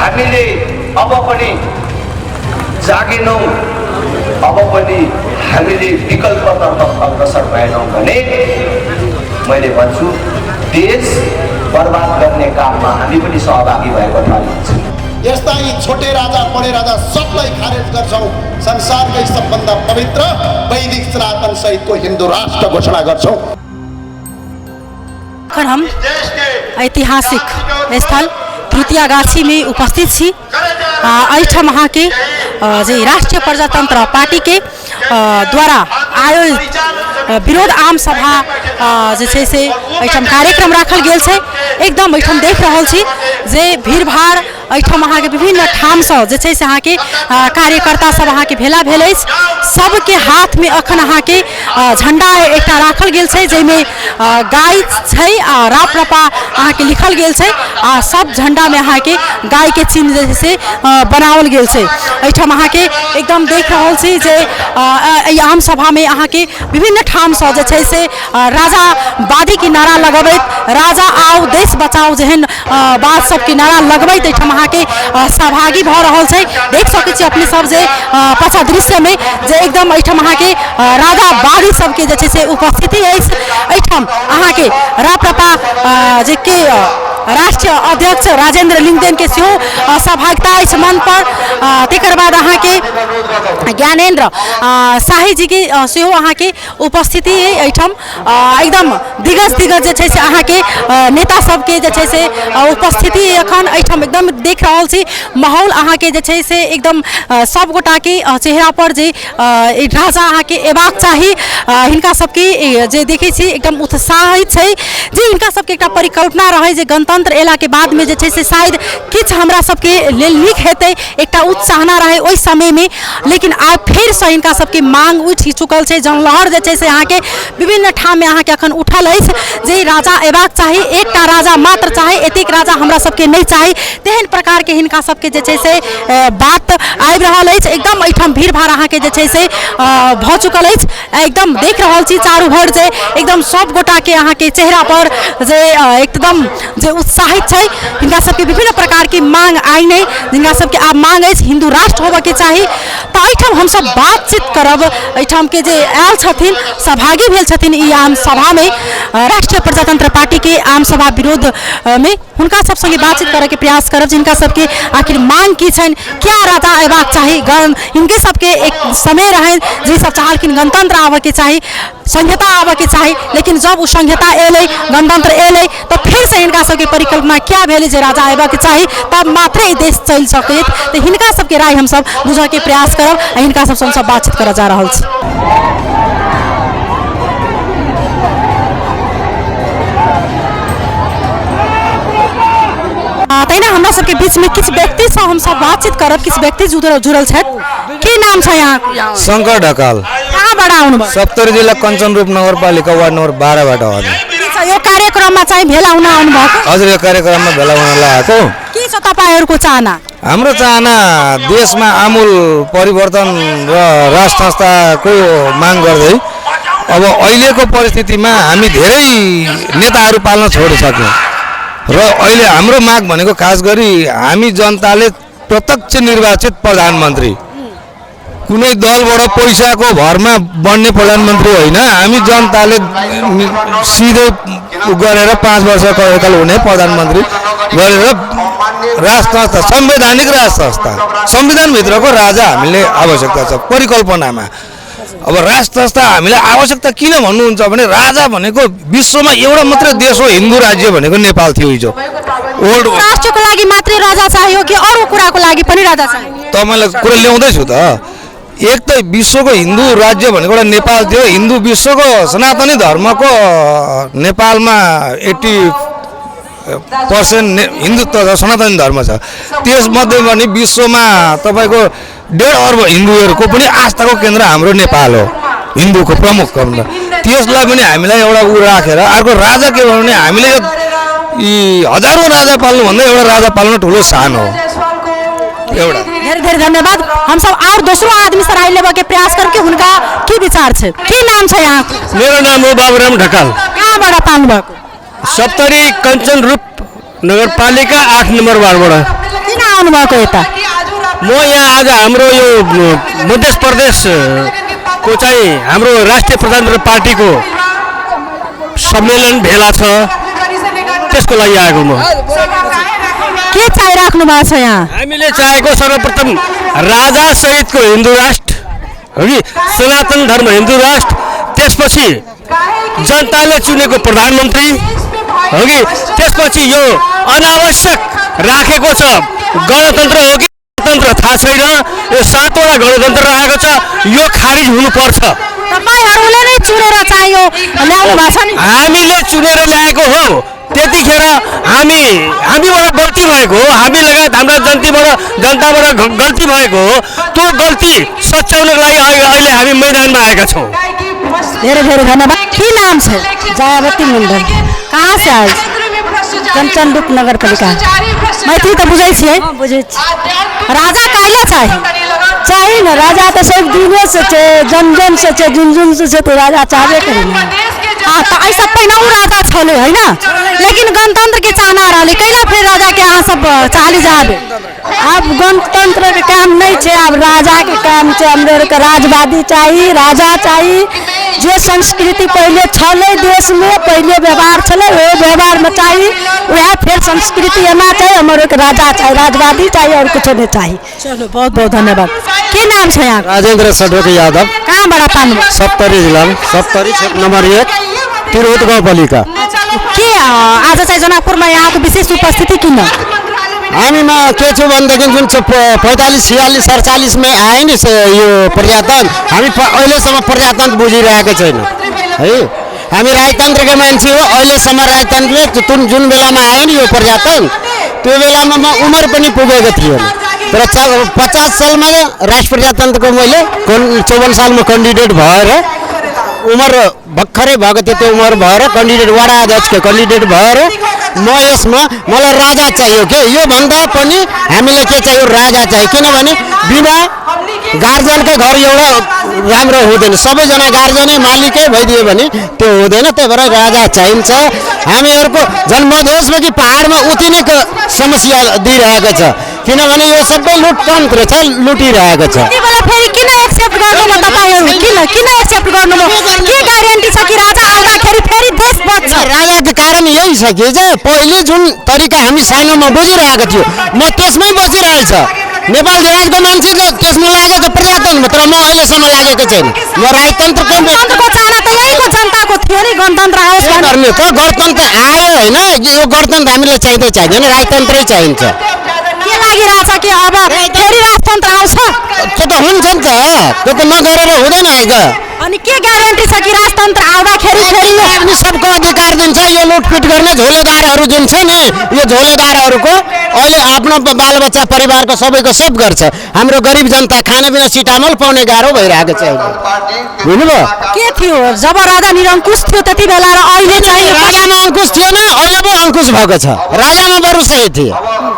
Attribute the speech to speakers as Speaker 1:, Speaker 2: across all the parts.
Speaker 1: हामीले अब पनि जागेनौँ, अब पनि हामीले विकल्पतर्फ अग्रसर भएनौँ भने मैले भन्छु देश बर्बाद गर्ने काममा हामी पनि सहभागी भएको पाइन्छ।
Speaker 2: यस्ता यी छोटे राजा बडे राजा सबलाई खारेज गर्छौं। संसारकै सबभन्दा पवित्र वैदिक सनातन सहितको हिन्दू राष्ट्र घोषणा गर्छौं।
Speaker 3: हम ऐतिहासिक स्थल तृतीयगाछी में उपस्थित छी। ऐठम वहाँ के राष्ट्रीय प्रजातंत्र पार्टी के द्वारा आयोजित विरोध आम सभा से ऐठम कार्यक्रम राखल गेल छै। एकदम ऐठम देख रहल छी जे भीड़ भाड़ ऐठम वहाँ के विभिन्न ठाम से अहाँ के कार्यकर्ता सब अहाँ के भेला भेल अछि। सबके हाथ में अखन अहाँ के झंडा एकटा राखल गेल छै जेमे गाय छै आ राप रपा अहाँ के लिखल गेल छै आ सब झंडा में अहाँ के गाय के चिन्ह जे से बनावल गेल छै। ऐठम अहाँ के एकदम देख रहल छी जे आम सभा में अहाँ के विभिन्न ठाम जे छै से राजा बादी के नारा लगबैत राजा आओ देश बचाओ जेहन बात सब के नारा लगबैत ऐठम अहाँ के सहभागी भ रहल छै। देख सकै छी अपने सब जे पाछा दृश्य में जे एकदम ऐठम अहाँ के राजा बादी सब के जे छै से उपस्थिति अछि। ऐठम अहाँ के राप्रपा जे के राष्ट्रीय अध्यक्ष राजेंद्र लिंगदेन के सेहो सहभागिता अछि मन पर। तेकर बाद अहाँ के ज्ञानेंद्र शाही जी के सेहो अहाँ के उपस्थिति ऐठम एकदम दिग्गज जे छै से अहाँ के नेता सब के जे छै से उपस्थिति अखन ऐठम एकदम देख रहल छी। माहौल अहाँ के जे छै से एकदम सब गोटा के चेहरा पर जे राजा अहाँ के एबाक चाही हिनका सब के जे देखै छी एकदम उत्साहित छै जे हिनका सब के एकटा परिकल्पना रहे जे गणतंत्र एला के बाद में जे छै से शायद किछ हमरा सब के लेल नीक हेतै एकटा उत्साहना रहे ओइ समय में। लेकिन आब फिर से हिनका सब के मांग उठ चुकल छै। जनलहर जे छै से अहाँ के विभिन्न ठाम में अहाँ के अखन उठल अछि जे राजा एबाक चाही एकटा राजा मात्र चाही एतेक राजा हमरा सब के नहीं चाही तेहन प्रकार के हिनका सब के जे छै से बात आबि रहल अछि। एकदम ऐठम भीड़ भाड़ अहाँ के जे छै से भ चुकल अछि। एकदम देख रहल छी चारू भर जे एकदम सब गोटा के अहाँ के चेहरा पर जे एकदम जे उत्साहित छै हिनका सब के विभिन्न प्रकार की मांग आई नहीं जिनका सब के आब मांग अछि हिंदू राष्ट्र होबे के चाही। तो ऐठम हम सब बातचीत करब ऐठम के जे आयल छथिन सहभागी भेल छथिन ई आम सभा में राष्ट्रीय प्रजातंत्र पार्टी के आम सभा विरोध में हुनका सब संगे बातचीत करे के प्रयास करब जिनका सब के आखिर मांग की छन क्या राजा एबाक चाही। इनके सब के एक समय रहे जे सब चाहलखिन गणतंत्र आवे के चाही संहिता आवे के चाही लेकिन जब वो संहिता एले गणतंत्र एले तो फिर से हिनका सब के परिकल्पना क्या भेले जे राजा आवे के चाही तब मात्र ई देश चल सकैत। तो हिनका सब के राय हम सब बुझे के प्रयास करब आ हिनका सब संग बातचीत करे जा रहल छी। तैना हमरा सब के बीच में किछ व्यक्ति से हम सब बातचीत करब किछ व्यक्ति जुड़ल छै। की नाम छै यहाँ?
Speaker 4: शंकर ढकाल।
Speaker 3: कहाँ बड़ा आउनु?
Speaker 4: सप्तरी जिला कंचनरूप नगरपालिका वार्ड नंबर 12 बाट हो।
Speaker 3: यो कार्यक्रम में चाहिँ भेला हुन आउनु भएको?
Speaker 4: हजुर यो कार्यक्रम में भेला हुन लागेको।
Speaker 3: के छ तपाईहरुको चाहना?
Speaker 4: हाम्रो चाहना देशमा आमूल परिवर्तन र राष्ट्र संस्थाको माग गर्दै अब अहिलेको परिस्थितिमा हामी धेरै नेताहरू पाल्न छोडिसक्यौं र अहिले हाम्रो माग भनेको खास गरी हामी जनताले प्रत्यक्ष निर्वाचित प्रधानमन्त्री कुनै दलबाट पैसाको भरमा बन्ने प्रधानमन्त्री होइन हामी जनताले सिधै गरेर 5 वर्षको एकल हुने प्रधानमन्त्री गरेर राष्ट्र संस्था संवैधानिक राष्ट्र संस्था संविधानभित्रको राजा हामीले आवश्यकता छ परिकल्पनामा। अब राष्ट्र संस्था हामीलाई आवश्यकता किन भन्नुहुन्छ भने राजा भनेको विश्वमा एउटा मात्र देश हो हिन्दू राज्य भनेको नेपाल थियो हिजो। ओल्ड
Speaker 3: राष्ट्रको लागि मात्रै राजा चाहियो कि अरु कुराको लागि पनि राजा चाहियो?
Speaker 4: तपाईलाई कुरा ल्याउँदै छु त। एक त विश्वको हिन्दू राज्य भनेको एउटा नेपाल थियो हिन्दू विश्वको सनातनी धर्मको नेपालमा 80% हिन्दुत्व सनातनी धर्म छ त्यसमध्ये पनि विश्वमा तपाईको 1.5 अर्ब हिन्दूहरुको पनि आस्थाको केन्द्र हाम्रो नेपाल हो हिन्दूको प्रमुख केन्द्र। त्यसलाई पनि हामीलाई एउटा उ राखेर अर्को राजा के भने हामीले यी हजारौं राजा पाल्नु भन्दा एउटा राजा पाल्नु ठुलो सान हो। एउटा
Speaker 3: धेरै धेरै धन्यवाद। हम सब और दोस्रो आदमी से राय लेबे के प्रयास करके उनका की विचार छै। की नाम छै यहाँ?
Speaker 4: मेरो नाम हो बाबुराम ढकाल।
Speaker 3: कहाँबाट पाउनु भएको?
Speaker 4: सप्तरी कंचनरूप नगरपालिका 8 नंबर वार्डबाट।
Speaker 3: किन आउनु भएको यता?
Speaker 4: म यहाँ आज हाम्रो यो मध्य प्रदेशको चाहिँ हाम्रो राष्ट्रिय प्रजातन्त्र पार्टीको सम्मेलन भेला छ, त्यसको लागि आएको म।
Speaker 3: के चाहिराख्नु भएको छ यहाँ?
Speaker 4: हामीले चाहेको सर्वप्रथम राजा सहितको हिन्दू राष्ट्र हो कि सनातन धर्म हिन्दू राष्ट्र, त्यसपछि जनताले चुनेको प्रधानमन्त्री हो कि त्यसपछि यो अनावश्यक राखेको छ गणतन्त्र हो कि गणतन्त्र थाहा छैन, यो 7वटा गणतन्त्र राखेको छ, यो खारिज हुनुपर्छ।
Speaker 3: तपाईहरूले नै चुनेर चाहियो ल्याउनु भएको छ नि?
Speaker 4: हामीले चुनेर ल्याएको हो, त्यतिखेर हामीबाट गल्ती भएको हो, हामी लगायत हाम्रा जनताबाट गल्ती भएको हो। त्यो गल्ती सच्याउनको लागि अहिले हामी मैदानमा आएका छौँ।
Speaker 3: धेरै धेरै धन्यवाद। के नाम छ? जयावती मण्डल। कहाँ से आए? चंचनडुप नगर पालिका। मैथिली तो बुझे छियै?
Speaker 5: बुझे छी।
Speaker 3: राजा काहे चाहिए?
Speaker 5: चाहिए ना, राजा तो सब दिने से छे, जन जन से छे, जुन जुन से छे, तो राजा चाहबे करी ना।
Speaker 3: तो ऐसा पहिनौ राजा छले हैन, लेकिन गणतंत्र के चाहना रहले, कैला फिर राजा के अहाँ सब चाहली जाबे?
Speaker 5: अब गणतंत्र के काम नहीं छे, अब राजा के काम छे। हमरे के राजवादी चाहिए, राजा चाहिए। जो संस्कृति पहले छले देश में, पहले व्यवहार छले, वो व्यवहार में चाहिए, वह फिर संस्कृति आना चाहिए। हमारे के राजा चाहिए, राजवादी चाहिए, और कुछ नहीं चाहिए।
Speaker 3: चलो बहुत बहुत धन्यवाद। के नाम छ यहाँ?
Speaker 4: राजेन्द्र सडोके यादव।
Speaker 3: कहाँबाट पाउनु?
Speaker 4: सप्तरी जिल्ला, सप्तरी क्षेत्र नम्बर 1 तिरहुत गाउँपालिका।
Speaker 3: के आज चाहिँ जनकपुरमा यहाँको विशेष उपस्थिति किन?
Speaker 4: हामीमा के छु भनेदेखि जुन 45, 46, 47 में आए नि यो प्रजातन्त्र, हामी अहिलेसम्म प्रजातन्त्र बुझिरहेको छैन है। हामी राजतन्त्रको मान्छे हो। अहिलेसम्म राजतन्त्रले जुन बेलामा आयो नि यो प्रजातन्त्र, त्यो बेलामा म उमेर पनि पुगेको थिएन। तर 50 सालमा राष्ट्र प्रजातन्त्रको मैले 54 सालमा क्यान्डिडेट भएर, उमेर भर्खरै भएको थियो, त्यो उमेर भएर क्यान्डिडेट वडा अध्यक्षको क्यान्डिडेट भएर म यसमा मलाई राजा चाहियो के यो भन्दा पनि हामीले के चाहियो? राजा चाहियो। किनभने बिना गार्जियनकै घर एउटा राम्रो हुँदैन, सबैजना गार्जियनै मालिकै भइदियो भने त्यो हुँदैन। त्यही भएर राजा चाहिन्छ। हामीहरूको जन्मदेशमा कि पहाडमा उति नै समस्या दिइरहेको छ, किनभने यो सबै लुटतन्त्र छ, लुटिरहेको छ।
Speaker 3: फेरि किन एक्सेप्ट गर्नु तपाईहरु? किन एक्सेप्ट गर्नु? के ग्यारेन्टी छ कि राजा आउँदाखेरि फेरि देश बच्छ?
Speaker 4: राजाको कारण यही छ कि पहिले जुन तरिका हामी सानोमा बुझिरहेको थियो, म त्यसमै बसिरहेछ। नेपाल देशको मान्छे त्यसमा लागेको प्रजातन्त्रमा, तर म अहिलेसम्म लागेको छैन। म राजतन्त्रको
Speaker 3: चाहना त यहीको जनताको थियो नि, गणतन्त्र आओस्
Speaker 4: गर्ने त। गणतन्त्र आयो होइन, यो गणतन्त्र हामीलाई चाहिँदै चाहिँदैन, राजतन्त्रै चाहिन्छ।
Speaker 3: के लागिरहेछ कि अब फेरि राजतन्त्र आउँछ?
Speaker 4: त्यो त हुन्छ नि त, त्यो त नगरेर हुँदैन आएको।
Speaker 3: अनि के ग्यारेन्टी छ कि राजतन्त्र आउँदाखेरि फेरि
Speaker 4: सबको अधिकार दिन्छ? यो लुटपिट गर्ने झोलेदारहरू जुन छ नि, यो झोलेदारहरूको अहिले आफ्नो बालबच्चा परिवारको सबैको सब गर्छ। हाम्रो गरिब जनता खानापिना सिटामल पाउने गाह्रो भइरहेको छ। बुझ्नुभयो?
Speaker 3: के थियो जब राजा निरङ्कुश थियो त्यति बेला र अहिले चाहिँ?
Speaker 4: राजामा अङ्कुश थिएन, अहिले पो अङ्कुश भएको छ। राजामा बरु सही थिए,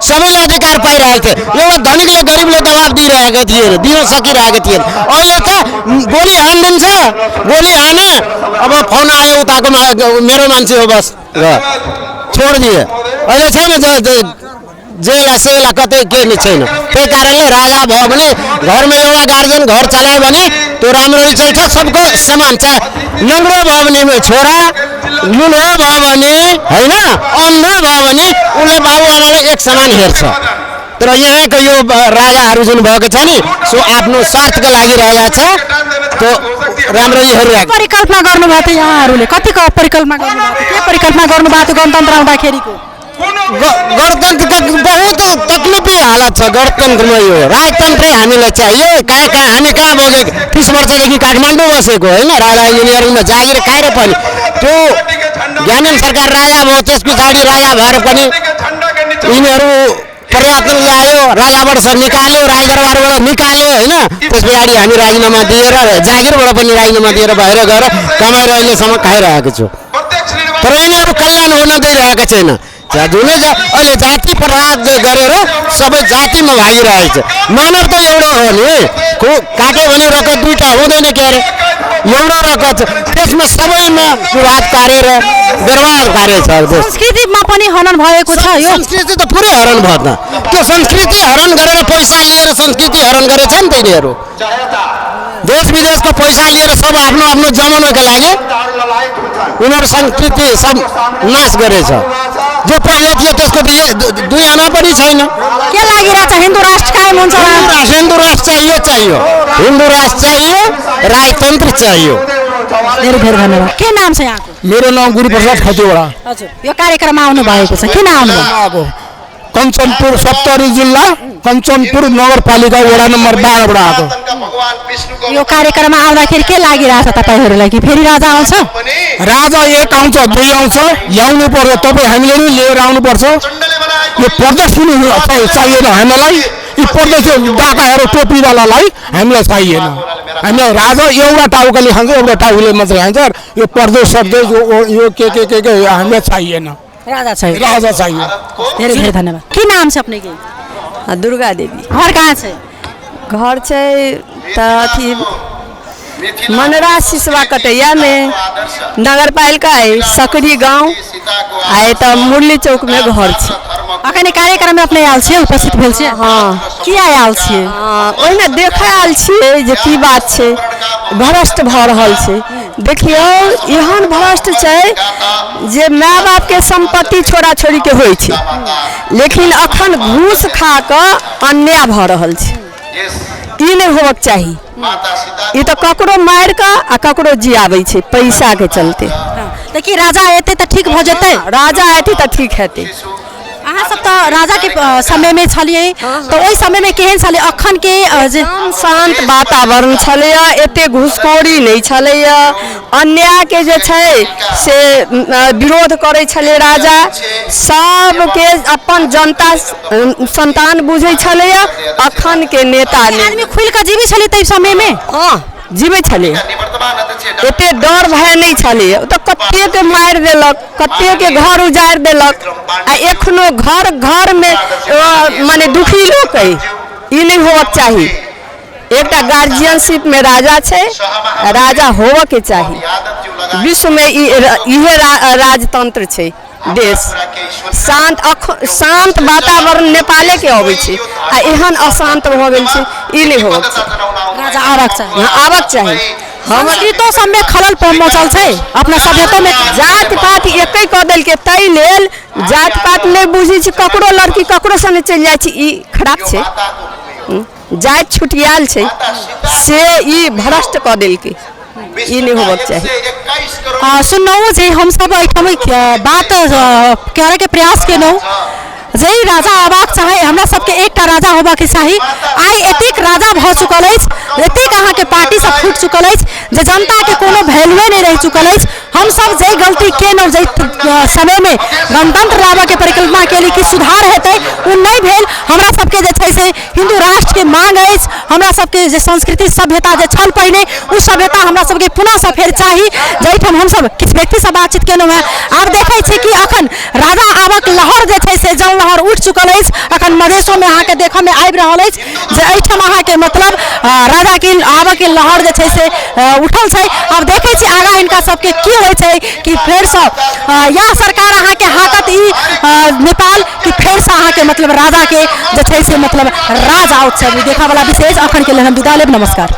Speaker 4: सबैले अधिकार पाइरहेको थियो। एउटा धनीले गरिबले दबाब दिइरहेको थिएन, दिन सकिरहेको थिएन। अहिले त गोली हानिदिन्छ, गोली हाने, अब फोन आयो उताको मेरो मान्छे हो बस छोडिदिए। अहिले छैन जेला सेला कतै केही छैन। त्यही कारणले राजा भयो भने घरमा एउटा गार्जियन घर चलायो भने त्यो राम्ररी चल्छ, सबको समान। चाहे नङ्ग्रो भयो भने छोरा, लुलो भयो भने होइन, अन्ध भयो भने उसले बाबुआमालाई एक समान हेर्छ। तर यहाँको यो राजाहरू जुन भएको छ नि, सो आफ्नो स्वार्थको लागि रहेको छ, त्यो राम्ररी हेरिरहेको।
Speaker 3: परिकल्पना गर्नुभएको थियो यहाँहरूले? कतिको परिकल्पना गर्नुभएको थियो? के परिकल्पना गर्नुभएको थियो गणतन्त्र आउँदाखेरिको?
Speaker 4: गणतन्त्रको बहुत तकलिफी हालत छ गणतन्त्रमा। यो राजतन्त्रै हामीलाई चाहियो। हामी कहाँ बोके 30 वर्षदेखि काठमाडौँ बसेको होइन, राजा इन्जिनियरिङमा जागिर खाएर पनि त्यो ज्ञानेन सरकार राजा भयो, त्यस पछाडि राजा भएर पनि यिनीहरू प्रजातन्त्र ल्यायो, राजाबाट निकाल्यो, राजदरबारबाट निकाल्यो होइन। त्यस पछाडि हामी राजीनामा दिएर, जागिरबाट पनि राजीनामा दिएर बाहिर गएर कमाएर अहिलेसम्म खाइरहेको छु। तर यिनीहरू कल्याण हुन दिइरहेको छैन। जुनै अहिले जाति प्रहार गरेर सबै जातिमा भागिरहेको छ। मानव त एउटा हो नि, काट्यो भने रगत दुईटा हुँदैन के अरे? एउटा रहेको छ त्यसमा सबैमा विवाद कार्य र व्यवहार कार्य छ देश
Speaker 3: संस्कृतिमा पनि हनन भएको छ यो
Speaker 4: संस्कृति त पुरै हरण भयो त त्यो संस्कृति हरण गरेर पैसा लिएर संस्कृति हरण गरेछ नि त यिनीहरू देश विदेशको पैसा लिएर सब आफ्नो आफ्नो जमानाका लागि उनीहरू संस्कृति सब नाश गरेछ जो पहिले थियो त्यसको दुई आना पनि छैन
Speaker 3: के लागिरहेछ हिन्दू राष्ट्र कायम हुन्छ
Speaker 4: हिन्दू राष्ट्र चाहियो हिन्दू राष्ट्र चाहियो राजतन्त्र चाहियो
Speaker 3: धेरै धेरै धन्यवाद के नाम छ यहाँको
Speaker 4: मेरो नाम गुरुप्रसाद खतिवडा
Speaker 3: हजुर यो कार्यक्रममा आउनु भएको छ किन आउनु
Speaker 4: कञ्चनपुर सप्तरी जिल्ला कञ्चनपुर नगरपालिका वडा नम्बर 12 बाट आएको
Speaker 3: यो कार्यक्रममा आउँदाखेरि के लागिरहेछ तपाईहरुलाई कि फेरि राजा आउँछ
Speaker 4: राजा एक आउँछ दुई आउँछ ल्याउनु पर्छ तपाई हामीले नि लिएर आउनु पर्छ यो प्रदर्शनी चाहिएन हामीलाई यी प्रदर्शनी डाकाहरू टोपीवालालाई हामीलाई चाहिएन हामीलाई राजा एउटा टाउकाले खान्छ एउटा टाउले मात्रै खान्छ यो प्रदेश सर्देश यो के हामीलाई चाहिएन
Speaker 3: राजा चाहिए धेरै धेरै धन्यवाद के नाम छ अपने के
Speaker 5: दुर्गा देवी
Speaker 3: घर कहाँ छै
Speaker 5: घर छै त अथी मनरा सिसवा कटैया में नगर पालिका है सकरी गांव आए त मुरली चौक में घर छै
Speaker 3: अखन कार्यक्रम में अपने आयल छियै उपस्थित भेल छियै
Speaker 5: हाँ
Speaker 3: की आयल छियै
Speaker 5: ओहिना देखै आयल छियै जे की बात छै भ्रष्ट भ रहल छै देखियौ एहन भ्रष्ट छै जे माय बाप के संपत्ति छोड़ा छोड़ी के होइ छै लेकिन अखन घूस खा क अन्याय भ रहल छै ई नहीं होबक चाही ई तो ककरो मार का आ ककरो जियाबै छै पैसा के चलते
Speaker 3: देखिए राजा एते त ठीक भ जेतै
Speaker 5: राजा एते त ठीक हेतै
Speaker 3: अहाँ सब त राजा के समय में छलिए तो ओई समय में केहन छले अखन के
Speaker 5: शांत वातावरण छलै एते घुसखोरी नहीं छलै अन्याय के जे छै से विरोध करै छलै राजा सब के अपन जनता संतान बुझै छलै अखन के नेता ने
Speaker 3: आदमी खुल के जीवी छले तै समय में
Speaker 5: हां जीवे छले एते डर भय नहीं छले त कत्ते के मार देलक कत्ते के घर उजाड़ देलक आ एखनो घर घर में माने दुखी लोग है ई नहीं होवक चाही एकटा गार्जियनशिप में राजा छै राजा होव के चाही विश्व में इहे राजतंत्र छै देश शांत वातावरण नेपाले के अबै छै आ एहन अशांत भ गेल छै ई नहीं होवक चाही
Speaker 3: राजा
Speaker 5: आवक चाही
Speaker 3: संस्कृतो सब में खलल मचल छै अपना सभ्यता में
Speaker 5: जात पात एकै क देल के तै लेल जात पात नहीं बुझै छै ककरो लड़की ककरो संगे चलि जाइ छै ई खराब छै जात छुटियाल छै से ई भ्रष्ट क देल के ई नहीं होबक चाही
Speaker 3: सुनौ जे हम सब एठम बात करे के प्रयास केनौ जे राजा आबाक चाहे हमरा सबके एकटा राजा होबा के चाही आइ एतेक राजा भ चुकल अछि एतेक अहाँ के पार्टी सब फूट चुकल अछि जे जनता के कोनो वैल्यूए नहीं रह चुकल अछि हम सब जे गलती केनौ जे समय में गणतंत्र लाबा के परिकल्पना केली कि सुधार हेतै उ नहीं भेल हमरा सबके जे छै से हिंदू राष्ट्र के मांग अछि हमरा सबके जे संस्कृति सभ्यता जे छल पहिने उ सभ्यता हमरा सबके पुनः से फेर चाही जैठम हम सब किछ व्यक्ति से बातचीत केनौ है आब देखै छी कि अखन राजा आबक लहर जे छै से जल लहर उठ चुकल अछि अखन मधेशो में अहाँ के देखऽ में आबि रहल अछि जे एठम अहाँ के मतलब राजा के आबक के लहर जे छै से उठल छै आब देखै छी आगा इनका सबके की होइ छै कि फेर से या सरकार अहाँ के हाकत ई नेपाल कि फेर से अहाँ के मतलब राजा के जे छै से मतलब राज आउट छै देखा वाला विशेष अखन के लेल हम विदा लेब नमस्कार।